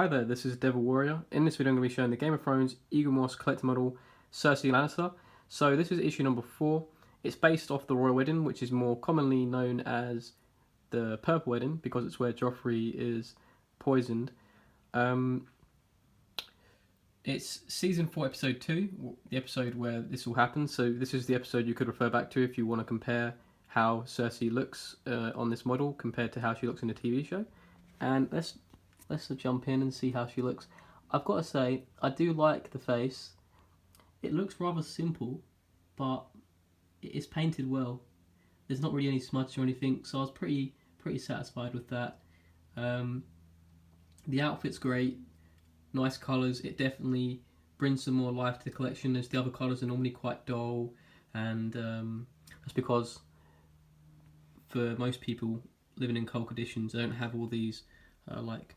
Hi there, this is Devil Warrior. In this video I'm going to be showing the Game of Thrones Eaglemoss collector model Cersei Lannister. So this is issue number 4. It's based off the Royal Wedding, which is more commonly known as the Purple Wedding because it's where Joffrey is poisoned. It's season 4 episode 2, the episode where this all happens. So this is the episode you could refer back to if you want to compare how Cersei looks on this model compared to how she looks in the TV show. And let's jump in and see how she looks. I've got to say, I do like the face. It looks rather simple, but it is painted well. There's not really any smudge or anything, so I was pretty satisfied with that. The outfit's great, nice colours. It definitely brings some more life to the collection, as the other colours are normally quite dull, and that's because for most people living in cold conditions, they don't have all these like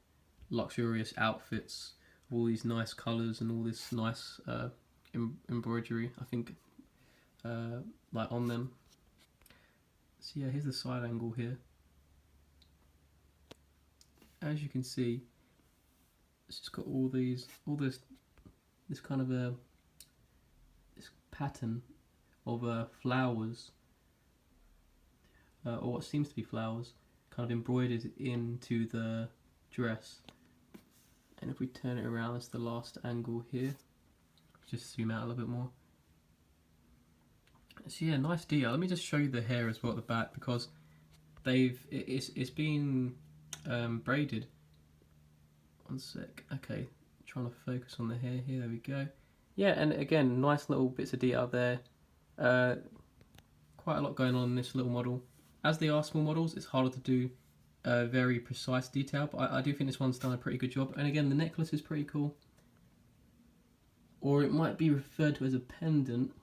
luxurious outfits, all these nice colours and all this nice embroidery, I think, like on them. So yeah, here's the side angle here. As you can see, it's just got all this kind of this pattern of flowers, or what seems to be flowers, kind of embroidered into the dress. And if we turn it around, that's the last angle here. Just zoom out a little bit more. So yeah, nice detail. Let me just show you the hair as well at the back, because it's been braided. One sec. Okay, trying to focus on the hair here. There we go. Yeah, and again, nice little bits of detail there. Quite a lot going on in this little model. As they are small models, it's harder to do very precise detail, but I do think this one's done a pretty good job. And again, the necklace is pretty cool, or it might be referred to as a pendant.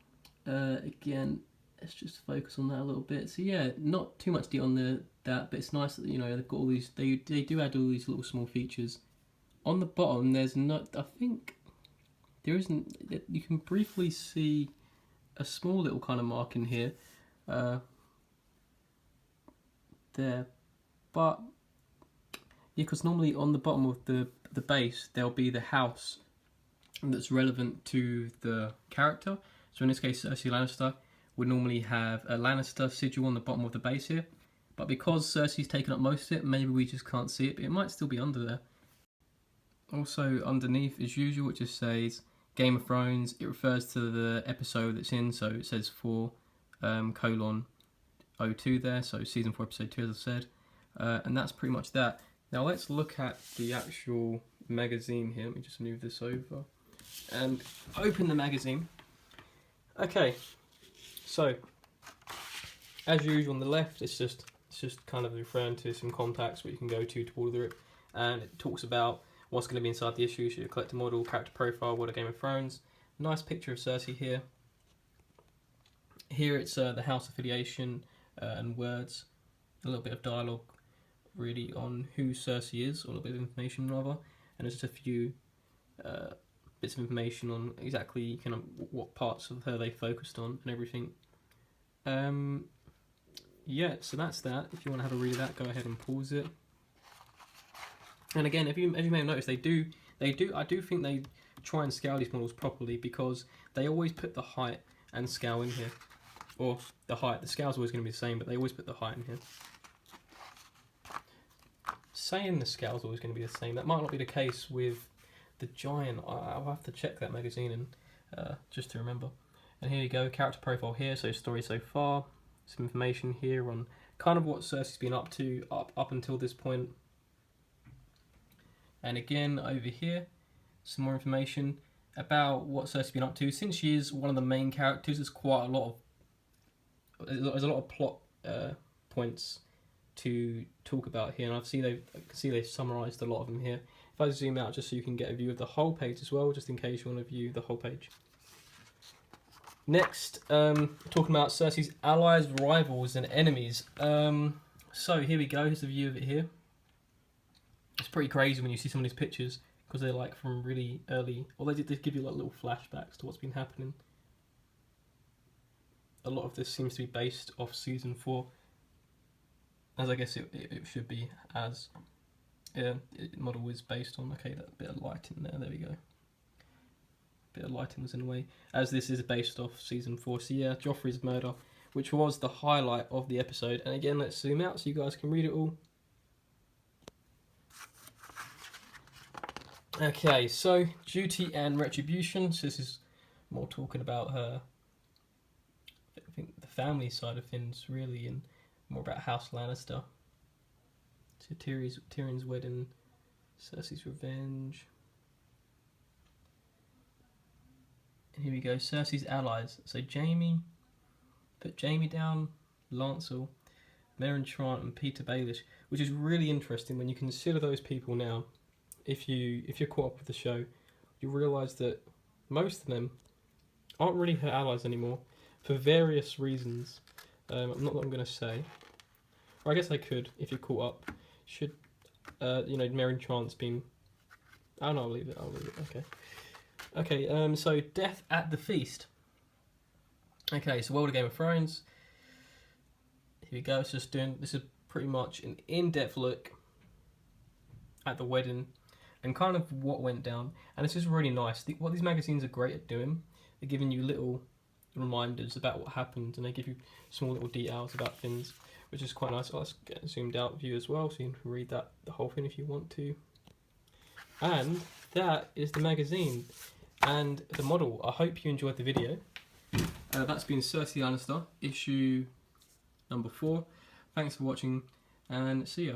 Again, let's just focus on that a little bit. So yeah, not too much detail on that, but it's nice that, you know, they've got all these. They do add all these little small features. On the bottom, there's not. I think there isn't. You can briefly see a small little kind of mark in here. There. But yeah, because normally on the bottom of the base there'll be the house that's relevant to the character. So in this case, Cersei Lannister would normally have a Lannister sigil on the bottom of the base here. But because Cersei's taken up most of it, maybe we just can't see it, but it might still be under there. Also underneath, as usual, it just says Game of Thrones. It refers to the episode that's in, so it says 4:02 there, so season 4 episode 2 as I said. And that's pretty much that. Now let's look at the actual magazine here. Let me just move this over and open the magazine. Okay, so as usual on the left, it's just kind of referring to some contacts where you can go to order it, and it talks about what's going to be inside the issue. So your collector model, character profile, what a Game of Thrones. Nice picture of Cersei here. Here it's the house affiliation and words, a little bit of dialogue really on who Cersei is, or a little bit of information rather, and there's just a few bits of information on exactly kind of what parts of her they focused on and everything. Yeah, so that's that. If you want to have a read of that, go ahead and pause it. And again, as you may have noticed, I do think they try and scale these models properly, because they always put the height and scale in here, or the scale's always going to be the same, but they always put the height in here. Saying the scale's always going to be the same, that might not be the case with the Giant. I'll have to check that magazine and just to remember. And here you go, character profile here, so story so far, some information here on kind of what Cersei's been up to up until this point. And again over here, some more information about what Cersei's been up to. Since she is one of the main characters, there's quite a lot of plot points to talk about here, and I can see they've summarised a lot of them here. If I zoom out just so you can get a view of the whole page as well, just in case you want to view the whole page. Next, talking about Cersei's allies, rivals and enemies. So here we go, here's a view of it here. It's pretty crazy when you see some of these pictures, because they're like from really early, or they give you like little flashbacks to what's been happening. A lot of this seems to be based off season 4, as I guess it should be, as model is based on. Okay, that bit of lighting there. There we go. Bit of lighting was in the way, as this is based off season 4. So yeah, Joffrey's murder, which was the highlight of the episode. And again, let's zoom out so you guys can read it all. Okay, so duty and retribution. So this is more talking about her, I think, the family side of things, really, and more about House Lannister. So Tyrion's wedding, Cersei's revenge. And here we go, Cersei's allies. So Jaime, put Jaime down, Lancel, Meryn Trant and Peter Baelish, which is really interesting when you consider those people now. If you're caught up with the show, you realise that most of them aren't really her allies anymore for various reasons. Not what I'm going to say. Or I guess I could if you're caught up. Should Meryn Trant's been. Oh no, I'll leave it. Okay. Okay. So death at the feast. Okay. So World of Game of Thrones. Here we go. It's just doing. This is pretty much an in-depth look at the wedding and kind of what went down. And this is really nice. What these magazines are great at doing, they're giving you little reminders about what happened, and they give you small little details about things, which is quite nice. Let's get a zoomed out view as well, so you can read the whole thing if you want to. And that is the magazine and the model. I hope you enjoyed the video. That's been Cersei Lannister, issue number 4. Thanks for watching, and see ya.